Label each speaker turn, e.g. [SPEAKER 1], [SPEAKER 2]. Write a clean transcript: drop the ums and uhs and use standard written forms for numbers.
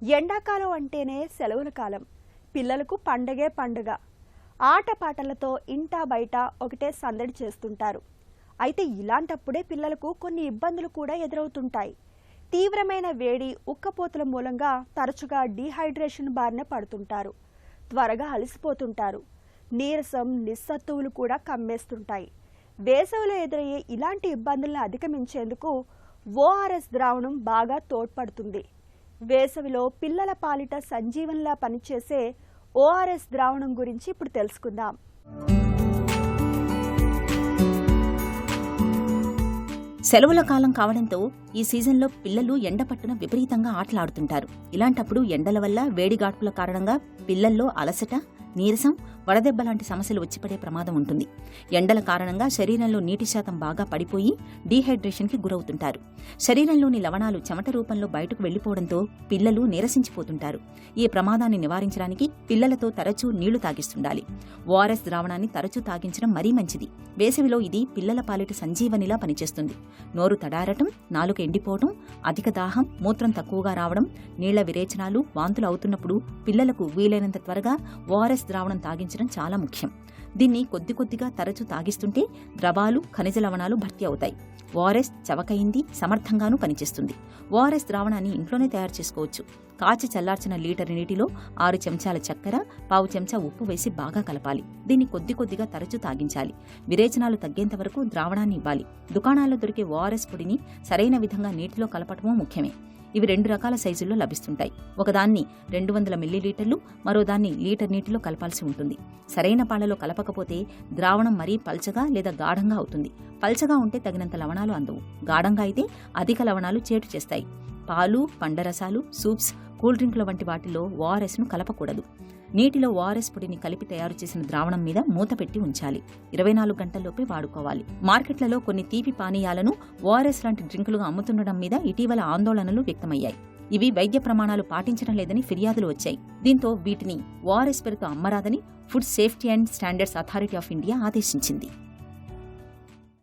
[SPEAKER 1] ఎండాకాలం అంటేనే సెలవుల కాలం. పిల్లలకు పండగే పండుగ. ఆటపాటలతో ఇంటా బయట ఒకటే సందడి చేస్తుంటారు. అయితే ఇలాంటప్పుడే పిల్లలకు కొన్ని ఇబ్బందులు కూడా ఎదురవుతుంటాయి. తీవ్రమైన వేడి, ఉక్కపోతల మూలంగా తరచుగా డీహైడ్రేషన్ బారిన పడుతుంటారు. త్వరగా అలసిపోతుంటారు. నీరసం, నిస్సత్తువులు కూడా కమ్మేస్తుంటాయి. వేసవిలో ఎదురయ్యే ఇలాంటి ఇబ్బందులను అధిగమించేందుకు ఓఆర్ఎస్ ద్రావణం బాగా తోడ్పడుతుంది. వేసవిలో పిల్లల పాలిట సంజీవనిలా పనిచేసే ఓఆర్ఎస్ ద్రావణం గురించి ఇప్పుడు తెలుసుకుందాం.
[SPEAKER 2] సెలవుల కాలం కావడంతో ఈ సీజన్లో పిల్లలు ఎండ పట్టున విపరీతంగా ఆటలాడుతుంటారు. ఇలాంటప్పుడు ఎండల వల్ల వేడిగాడ్పుల కారణంగా పిల్లల్లో అలసట, నీరసం, వడదెబ్బ లాంటి సమస్యలు వచ్చిపడే ప్రమాదం ఉంటుంది. ఎండల కారణంగా శరీరంలో నీటి శాతం బాగా పడిపోయి డీహైడ్రేషన్కి గురవుతుంటారు. శరీరంలోని లవణాలు చెమట రూపంలో బయటకు వెళ్లిపోవడంతో పిల్లలు నీరసించిపోతుంటారు. ఈ ప్రమాదాన్ని నివారించడానికి పిల్లలతో తరచూ నీళ్లు తాగిస్తుండాలి. ఓఆర్ఎస్ ద్రావణాన్ని తరచూ తాగించడం మరీ మంచిది. వేసవిలో ఇది పిల్లల పాలిట సంజీవనిలా పనిచేస్తుంది. నోరు తడారటం, నాలుక ఎండిపోవడం, అధిక దాహం, మూత్రం తక్కువగా రావడం, నీళ్ల విరేచనాలు, వాంతులు అవుతున్నప్పుడు పిల్లలకు వీలైనంత త్వరగా ఓఆర్ఎస్ ద్రావణం తాగించడం చాలా ముఖ్యం. దీన్ని కొద్ది కొద్దిగా తరచూ తాగిస్తుంటే ద్రవాలు, ఖనిజ లవణాలు భర్తీ అవుతాయి. ఓఆర్ఎస్ చవకైంది, సమర్థంగానూ పనిచేస్తుంది. ఓఆర్ఎస్ ద్రావణాన్ని ఇంట్లోనే తయారు చేసుకోవచ్చు. కాచి చల్లార్చిన లీటర్ నీటిలో 6 చెంచాల చక్కెర, 1/4 చెంచా ఉప్పు వేసి బాగా కలపాలి. దీన్ని కొద్ది కొద్దిగా తరచూ తాగించాలి. విరేచనాలు తగ్గేంత వరకు ద్రావణాన్ని ఇవ్వాలి. దుకాణాల్లో దొరికే ఓఆర్ఎస్ పొడిని సరైన విధంగా నీటిలో కలపటమూ ముఖ్యమే. ఇవి 2 రకాల సైజుల్లో లభిస్తుంటాయి. ఒకదాన్ని 200 మిల్లీలీటర్లు, మరోదాన్ని లీటర్ నీటిలో కలపాల్సి ఉంటుంది. సరైన పాలలో కలపకపోతే ద్రావణం మరీ పల్చగా లేదా గాఢంగా అవుతుంది. పల్చగా ఉంటే తగినంత లవణాలు అందవు. గాఢంగా అయితే అధిక లవణాలు చేటు చేస్తాయి. పాలు, పండరసాలు, సూప్స్, కూల్ డ్రింకుల వంటి వాటిలో ఓఆర్ఎస్ను కలపకూడదు. నీటిలో ఓఆర్ఎస్ పొడిని కలిపి తయారు చేసిన ద్రావణం మీద మూత పెట్టి ఉంచాలి. 24 గంటల్లోపే వాడుకోవాలి. మార్కెట్లలో కొన్ని తీపి పానీయాలను ఓఆర్ఎస్ లాంటి డ్రింకులుగా అమ్ముతుండడం మీద ఇటీవల ఆందోళనలు వ్యక్తమయ్యాయి. ఇవి వైద్య ప్రమాణాలు పాటించడం లేదని ఫిర్యాదులు వచ్చాయి. దీంతో వీటిని ఓఆర్ఎస్ పేరుతో అమ్మరాదని food safety and standards authority of India ఆదేశించింది.